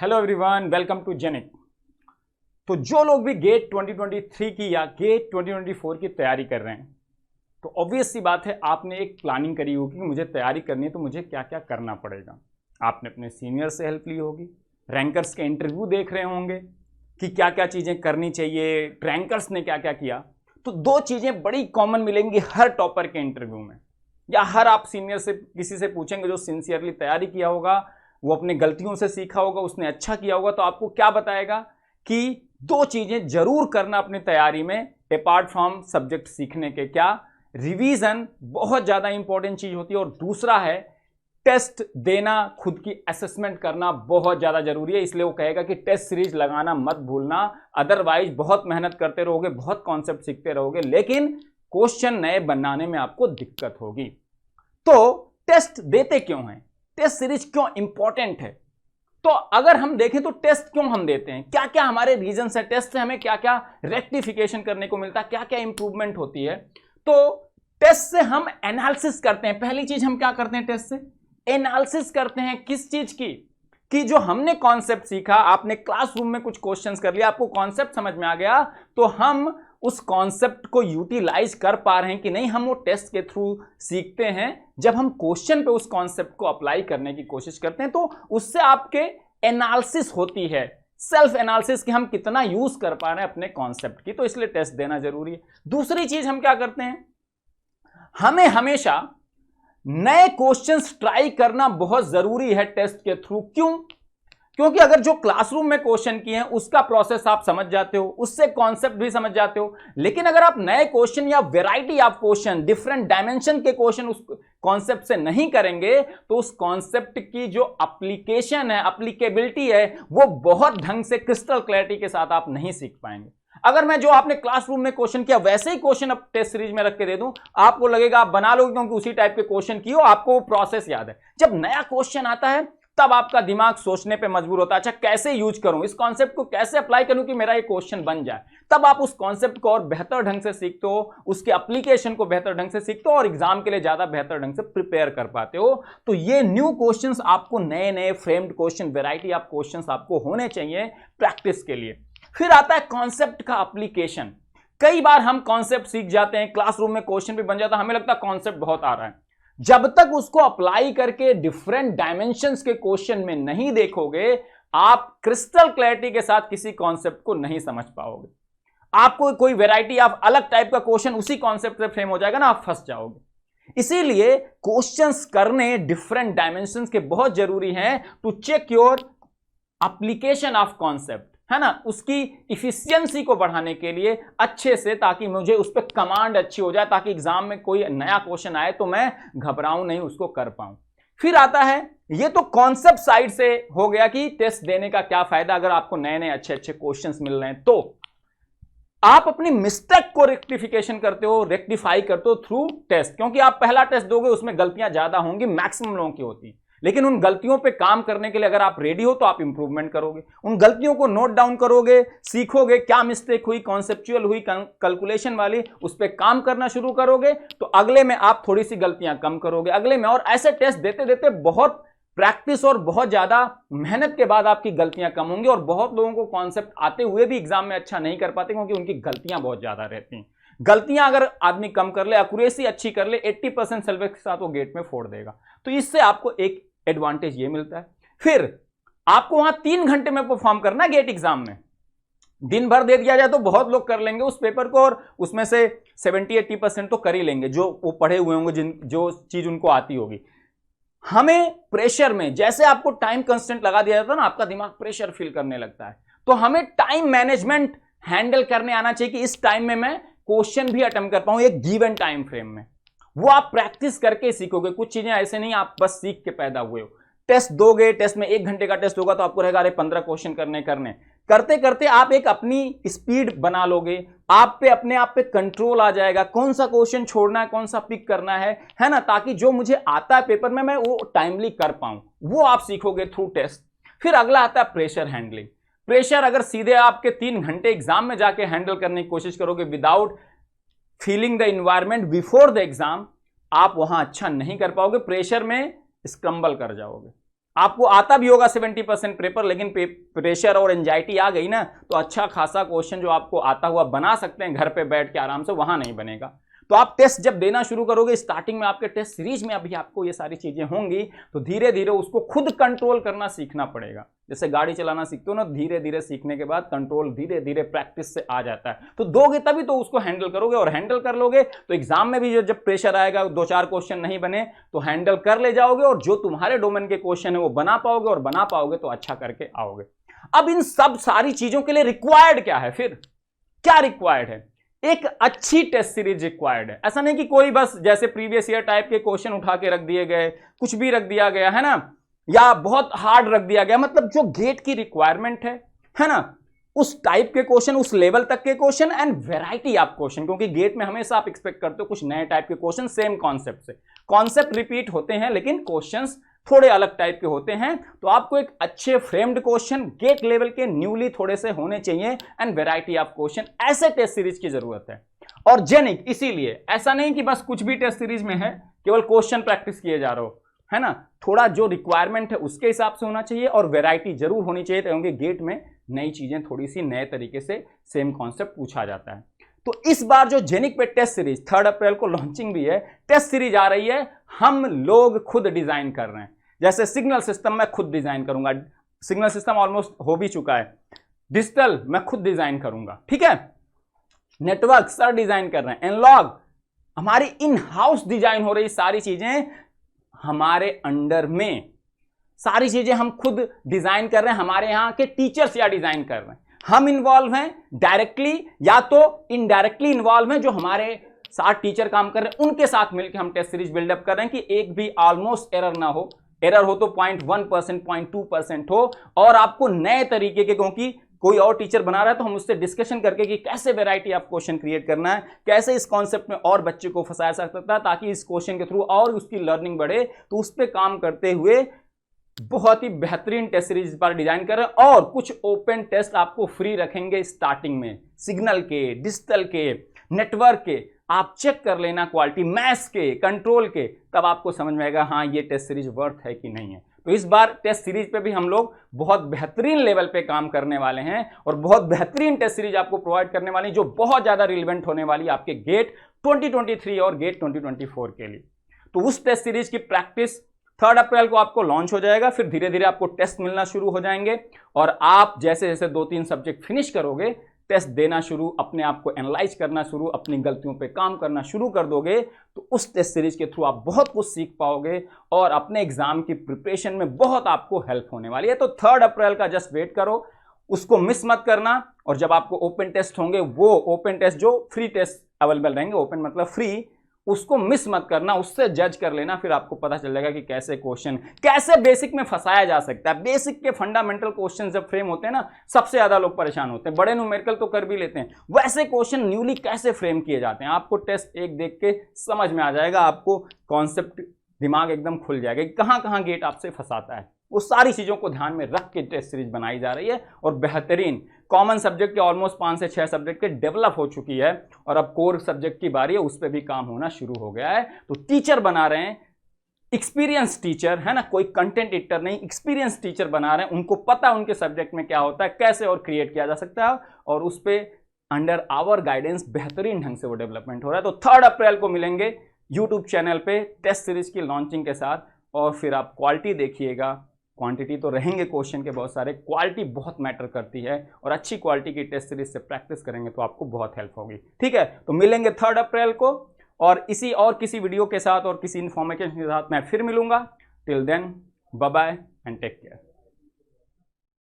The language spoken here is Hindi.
हेलो एवरीवन, वेलकम टू जेनिक। तो जो लोग भी गेट 2023 की या गेट 2024 की तैयारी कर रहे हैं, तो ऑब्वियस सी बात है आपने एक प्लानिंग करी होगी कि मुझे तैयारी करनी है तो मुझे क्या क्या करना पड़ेगा। आपने अपने सीनियर से हेल्प ली होगी, रैंकर्स के इंटरव्यू देख रहे होंगे कि क्या क्या चीज़ें करनी चाहिए, रैंकर्स ने क्या क्या किया। तो दो चीज़ें बड़ी कॉमन मिलेंगी हर टॉपर के इंटरव्यू में, या हर आप सीनियर से किसी से पूछेंगे जो सिंसियरली तैयारी किया होगा, वो अपने गलतियों से सीखा होगा, उसने अच्छा किया होगा, तो आपको क्या बताएगा कि दो चीजें जरूर करना अपनी तैयारी में अपार्ट फ्रॉम सब्जेक्ट सीखने के। क्या? रिवीजन बहुत ज्यादा इंपॉर्टेंट चीज होती है, और दूसरा है टेस्ट देना, खुद की असेसमेंट करना बहुत ज्यादा जरूरी है। इसलिए वो कहेगा कि टेस्ट सीरीज लगाना मत भूलना, अदरवाइज बहुत मेहनत करते रहोगे, बहुत कॉन्सेप्ट सीखते रहोगे, लेकिन क्वेश्चन नए बनाने में आपको दिक्कत होगी। तो टेस्ट देते क्यों हैं, टेस्ट सीरीज क्यों इंपॉर्टेंट है? तो अगर हम देखें तो टेस्ट क्यों हम देते हैं, क्या क्या हमारे रीजन है, टेस्ट से हमें क्या क्या रेक्टिफिकेशन करने को मिलता है, क्या क्या इंप्रूवमेंट होती है। तो टेस्ट से हम एनालिसिस करते हैं। पहली चीज हम क्या करते हैं, टेस्ट से एनालिसिस करते हैं। किस चीज की? कि जो हमने कॉन्सेप्ट सीखा, आपने क्लासरूम में कुछ क्वेश्चंस कर लिया, आपको कॉन्सेप्ट समझ में आ गया, तो हम उस कॉन्सेप्ट को यूटिलाइज कर पा रहे हैं कि नहीं, हम वो टेस्ट के थ्रू सीखते हैं। जब हम क्वेश्चन पे उस कॉन्सेप्ट को अप्लाई करने की कोशिश करते हैं तो उससे आपके एनालिसिस होती है, सेल्फ एनालिसिस, कि हम कितना यूज कर पा रहे हैं अपने कॉन्सेप्ट की। तो इसलिए टेस्ट देना जरूरी है। दूसरी चीज हम क्या करते हैं, हमें हमेशा नए क्वेश्चंस ट्राई करना बहुत जरूरी है टेस्ट के थ्रू। क्यों? क्योंकि अगर जो क्लासरूम में क्वेश्चन किए हैं उसका प्रोसेस आप समझ जाते हो, उससे कॉन्सेप्ट भी समझ जाते हो, लेकिन अगर आप नए क्वेश्चन या variety of question, different dimension के क्वेश्चन उस कॉन्सेप्ट से नहीं करेंगे, तो उस कॉन्सेप्ट की जो एप्लीकेशन है, एप्लीकेबिलिटी है, वो बहुत ढंग से क्रिस्टल क्लैरिटी के साथ आप नहीं सीख पाएंगे। अगर मैं जो आपने क्लासरूम में क्वेश्चन किया वैसे ही क्वेश्चन अब टेस्ट सीरीज में रख के दे दूं, आपको लगेगा आप बना लोगे, क्योंकि उसी टाइप के क्वेश्चन किए हो, आपको वो प्रोसेस याद है। जब नया क्वेश्चन आता है तब आपका दिमाग सोचने पे मजबूर होता है, अच्छा कैसे यूज करूं, इस कॉन्सेप्ट को कैसे अप्लाई करूं कि मेरा ये क्वेश्चन बन जाए। तब आप उस कॉन्सेप्ट को और बेहतर ढंग से सीखते हो, उसके एप्लीकेशन को बेहतर ढंग से सीखते हो, और एग्जाम के लिए ज्यादा बेहतर ढंग से प्रिपेयर कर पाते हो। तो ये न्यू क्वेश्चंस आपको, नए नए framed question, variety of questions आपको होने चाहिए प्रैक्टिस के लिए। फिर आता है कॉन्सेप्ट का एप्लीकेशन। कई बार हम कॉन्सेप्ट सीख जाते हैं, क्लासरूम में क्वेश्चन भी बन जाता है, हमें लगता है कॉन्सेप्ट बहुत आ रहा है। जब तक उसको अप्लाई करके डिफरेंट डायमेंशंस के क्वेश्चन में नहीं देखोगे, आप क्रिस्टल क्लैरिटी के साथ किसी कॉन्सेप्ट को नहीं समझ पाओगे। आपको कोई वैरायटी ऑफ अलग टाइप का क्वेश्चन उसी कॉन्सेप्ट से फ्रेम हो जाएगा ना, आप फंस जाओगे। इसीलिए क्वेश्चंस करने डिफरेंट डायमेंशंस के बहुत जरूरी हैं to check your application of concept, है ना, उसकी इफिशियंसी को बढ़ाने के लिए अच्छे से, ताकि मुझे उस पर कमांड अच्छी हो जाए, ताकि एग्जाम में कोई नया क्वेश्चन आए तो मैं घबराऊं नहीं, उसको कर पाऊं। फिर आता है, ये तो कॉन्सेप्ट साइड से हो गया कि टेस्ट देने का क्या फायदा अगर आपको नए नए अच्छे अच्छे क्वेश्चंस मिल रहे हैं। तो आप अपनी मिस्टेक को रेक्टिफिकेशन करते हो, रेक्टिफाई करते हो थ्रू टेस्ट, क्योंकि आप पहला टेस्ट दोगे उसमें गलतियां ज्यादा होंगी, मैक्सिमम लोगों की होती है, लेकिन उन गलतियों पे काम करने के लिए अगर आप रेडी हो तो आप इंप्रूवमेंट करोगे, उन गलतियों को नोट डाउन करोगे, सीखोगे क्या मिस्टेक हुई, कॉन्सेप्चुअल हुई, कैलकुलेशन वाली, उस पर काम करना शुरू करोगे, तो अगले में आप थोड़ी सी गलतियां कम करोगे अगले में। और ऐसे टेस्ट देते देते बहुत प्रैक्टिस और बहुत ज्यादा मेहनत के बाद आपकी गलतियां कम होंगी। और बहुत लोगों को कॉन्सेप्ट आते हुए भी एग्जाम में अच्छा नहीं कर पाते, क्योंकि उनकी गलतियां बहुत ज्यादा रहती हैं। गलतियां अगर आदमी कम कर ले, एक्यूरेसी अच्छी कर ले, 80% सिलेबस के साथ वो गेट में फोड़ देगा। तो इससे आपको एक एडवांटेज ये मिलता है। फिर आपको वहां 3 घंटे में परफॉर्म करना है गेट एग्जाम में। दिन भर दे दिया जाए तो बहुत लोग कर लेंगे उस पेपर को, और उसमें से 70-80% तो कर ही लेंगे जो वो पढ़े हुए होंगे, जो चीज उनको आती होगी। हमें प्रेशर में, जैसे आपको टाइम कंस्टेंट लगा दिया जाता है ना, आपका दिमाग प्रेशर फील करने लगता है, तो हमें टाइम मैनेजमेंट हैंडल करने आना चाहिए कि इस टाइम में मैं क्वेश्चन भी अटेम्प्ट कर पाऊं एक गिवन टाइम फ्रेम में। वो आप प्रैक्टिस करके सीखोगे। कुछ चीजें ऐसे नहीं आप बस सीख के पैदा हुए हो। टेस्ट दोगे, टेस्ट में 1 घंटे का टेस्ट होगा तो आपको रहेगा अरे 15 क्वेश्चन करने करते करते आप एक अपनी स्पीड बना लोगे, आप पे अपने आप पे कंट्रोल आ जाएगा, कौन सा क्वेश्चन छोड़ना है, कौन सा पिक करना है ना, ताकि जो मुझे आता है पेपर में मैं वो टाइमली कर पाऊं, वो आप सीखोगे थ्रू टेस्ट। फिर अगला आता है प्रेशर हैंडलिंग। प्रेशर अगर सीधे आपके 3 घंटे एग्जाम में जाके हैंडल करने की कोशिश करोगे without feeling the environment before the exam, आप वहां अच्छा नहीं कर पाओगे, प्रेशर में स्क्रम्बल कर जाओगे। आपको आता भी होगा 70% पेपर, लेकिन प्रेशर और एंजाइटी आ गई ना तो अच्छा खासा क्वेश्चन जो आपको आता हुआ बना सकते हैं घर पे बैठ के आराम से, वहां नहीं बनेगा। तो आप टेस्ट जब देना शुरू करोगे, स्टार्टिंग में आपके टेस्ट सीरीज में अभी आपको ये सारी चीजें होंगी, तो धीरे धीरे उसको खुद कंट्रोल करना सीखना पड़ेगा। जैसे गाड़ी चलाना सीखते हो ना, धीरे धीरे सीखने के बाद कंट्रोल धीरे धीरे प्रैक्टिस से आ जाता है, तो दोगे तभी तो उसको हैंडल करोगे, और हैंडल कर लोगे तो एग्जाम में भी जब प्रेशर आएगा, 2-4 क्वेश्चन नहीं बने तो हैंडल कर ले जाओगे, और जो तुम्हारे डोमेन के क्वेश्चन है वो बना पाओगे, और बना पाओगे तो अच्छा करके आओगे। अब इन सब सारी चीजों के लिए रिक्वायर्ड क्या है? फिर क्या रिक्वायर्ड है? एक अच्छी टेस्ट सीरीज रिक्वायर्ड है। ऐसा नहीं कि कोई बस जैसे प्रीवियस ईयर टाइप के क्वेश्चन उठा के रख दिए गए, कुछ भी रख दिया गया है ना, या बहुत हार्ड रख दिया गया। मतलब जो गेट की रिक्वायरमेंट है ना, उस टाइप के क्वेश्चन, उस लेवल तक के question and variety of question, क्योंकि गेट में हमेशा आप एक्सपेक्ट करते हो कुछ नए टाइप के क्वेश्चन, सेम कॉन्सेप्ट से। कॉन्सेप्ट रिपीट होते हैं लेकिन क्वेश्चंस थोड़े अलग टाइप के होते हैं, तो आपको एक अच्छे फ्रेम्ड क्वेश्चन गेट लेवल के न्यूली थोड़े से होने चाहिए, एंड वैरायटी ऑफ क्वेश्चन, ऐसे टेस्ट सीरीज की जरूरत है। और जेनिक इसीलिए ऐसा नहीं कि बस कुछ भी टेस्ट सीरीज में है केवल क्वेश्चन प्रैक्टिस किए जा रहे हो, है ना, थोड़ा जो रिक्वायरमेंट है उसके हिसाब से होना चाहिए, और वैरायटी जरूर होनी चाहिए, क्योंकि गेट में नई चीजें थोड़ी सी नए तरीके से सेम कॉन्सेप्ट पूछा जाता है। तो इस बार जो जेनिक पे टेस्ट सीरीज 3 अप्रैल को लॉन्चिंग भी है, टेस्ट सीरीज आ रही है, हम लोग खुद डिजाइन कर रहे हैं। जैसे सिग्नल सिस्टम मैं खुद डिजाइन करूंगा, सिग्नल सिस्टम ऑलमोस्ट हो भी चुका है। डिजिटल मैं खुद डिजाइन करूंगा, ठीक है। नेटवर्क सर डिजाइन कर रहे हैं। एनालॉग हमारी इन हाउस डिजाइन हो रही, सारी चीजें हमारे अंडर में, सारी चीजें हम खुद डिजाइन कर रहे हैं। हमारे यहां के टीचर्स या डिजाइन कर रहे हैं, हम इन्वॉल्व हैं डायरेक्टली या तो इनडायरेक्टली इन्वॉल्व हैं, जो हमारे साथ टीचर काम कर रहे हैं उनके साथ मिलकर हम टेस्ट सीरीज बिल्डअप कर रहे हैं कि एक भी ऑलमोस्ट एरर ना हो। एरर हो तो 0.1%, 0.2% हो, और आपको नए तरीके के, क्योंकि कोई और टीचर बना रहा है तो हम उससे डिस्कशन करके कि कैसे वैरायटी ऑफ क्वेश्चन क्रिएट करना है, कैसे इस कॉन्सेप्ट में और बच्चे को फंसाया जा सकता है ताकि इस क्वेश्चन के थ्रू और उसकी लर्निंग बढ़े। तो उस पर काम करते हुए बहुत ही बेहतरीन टेस्ट सीरीज पर डिजाइन कर रहे हैं, और कुछ ओपन टेस्ट आपको फ्री रखेंगे स्टार्टिंग में, सिग्नल के, डिजिटल के, नेटवर्क के। आप चेक कर लेना क्वालिटी, मैथ्स के, कंट्रोल के, तब आपको समझ में आएगा हाँ ये टेस्ट सीरीज वर्थ है कि नहीं है। तो इस बार टेस्ट सीरीज पे भी हम लोग बहुत बेहतरीन लेवल पे काम करने वाले हैं, और बहुत बेहतरीन टेस्ट सीरीज आपको प्रोवाइड करने वाली है, जो बहुत ज्यादा रिलेवेंट होने वाली है आपके गेट 2023 और गेट 2024 के लिए। तो उस टेस्ट सीरीज की प्रैक्टिस 3 अप्रैल को आपको लॉन्च हो जाएगा, फिर धीरे धीरे आपको टेस्ट मिलना शुरू हो जाएंगे, और आप जैसे जैसे 2-3 सब्जेक्ट फिनिश करोगे, टेस्ट देना शुरू, अपने आप को एनालाइज करना शुरू, अपनी गलतियों पे काम करना शुरू कर दोगे, तो उस टेस्ट सीरीज के थ्रू आप बहुत कुछ सीख पाओगे, और अपने एग्जाम की प्रिपरेशन में बहुत आपको हेल्प होने वाली है। तो 3 अप्रैल का जस्ट वेट करो, उसको मिस मत करना। और जब आपको ओपन टेस्ट होंगे, वो ओपन टेस्ट जो फ्री टेस्ट अवेलेबल रहेंगे, ओपन मतलब फ्री, उसको मिस मत करना, उससे जज कर लेना, फिर आपको पता चल जाएगा कि कैसे क्वेश्चन, कैसे बेसिक में फंसाया जा सकता है। बेसिक के फंडामेंटल क्वेश्चन जब फ्रेम होते हैं ना, सबसे ज्यादा लोग परेशान होते हैं। बड़े न्यूमेरिकल तो कर भी लेते हैं, वैसे क्वेश्चन न्यूली कैसे फ्रेम किए जाते हैं, आपको टेस्ट एक देख के समझ में आ जाएगा, आपको कॉन्सेप्ट दिमाग एकदम खुल जाएगा कि कहां कहां गेट आपसे फंसाता है। वो सारी चीजों को ध्यान में रख के टेस्ट सीरीज बनाई जा रही है, और बेहतरीन कॉमन सब्जेक्ट के ऑलमोस्ट 5 से 6 सब्जेक्ट के डेवलप हो चुकी है, और अब कोर सब्जेक्ट की बारी है, उस पर भी काम होना शुरू हो गया है। तो टीचर बना रहे हैं, एक्सपीरियंस टीचर, है ना, कोई कंटेंट एडिटर नहीं, एक्सपीरियंस टीचर बना रहे हैं, उनको पता है उनके सब्जेक्ट में क्या होता है, कैसे और क्रिएट किया जा सकता है, और उस पर अंडर आवर गाइडेंस बेहतरीन ढंग से वो डेवलपमेंट हो रहा है। तो 3 अप्रैल को मिलेंगे यूट्यूब चैनल पे टेस्ट सीरीज की लॉन्चिंग के साथ, और फिर आप क्वालिटी देखिएगा। क्वांटिटी तो रहेंगे क्वेश्चन के बहुत सारे, क्वालिटी बहुत मैटर करती है, और अच्छी क्वालिटी की टेस्ट सीरीज से प्रैक्टिस करेंगे तो आपको बहुत हेल्प होगी। ठीक है, तो मिलेंगे 3 अप्रैल को, और इसी और किसी वीडियो के साथ और किसी इन्फॉर्मेशन के साथ मैं फिर मिलूंगा। Till then bye bye and take care.